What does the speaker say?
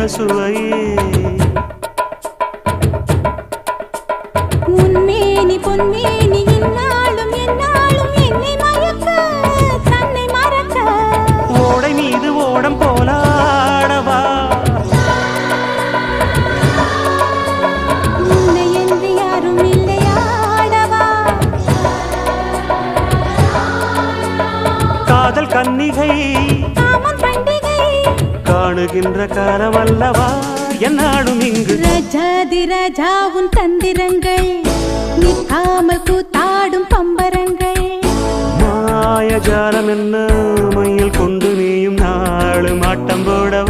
சுவையே உன்மேனி பொன்மேனி இந்நாளும் எந்நாளும் என்னை மயக்க தன்னை மறக்க ஓடை மீது ஓடம் போலாடவா உன்னை என்று யாரும் இல்லையாடவா காதல் கன்னிகை காமம் பண்டிகை காணுகின்ற காலமல்லவா என்னாடும் இங்கு ரஜாதி ராஜா உன் தந்திரங்கள் நிற்காமல் கூத்தாடும் பம்பரங்கள் மாயஜாலம் என்ன மையில் கொண்டு நீயும் நாளும் ஆட்டம் போடவா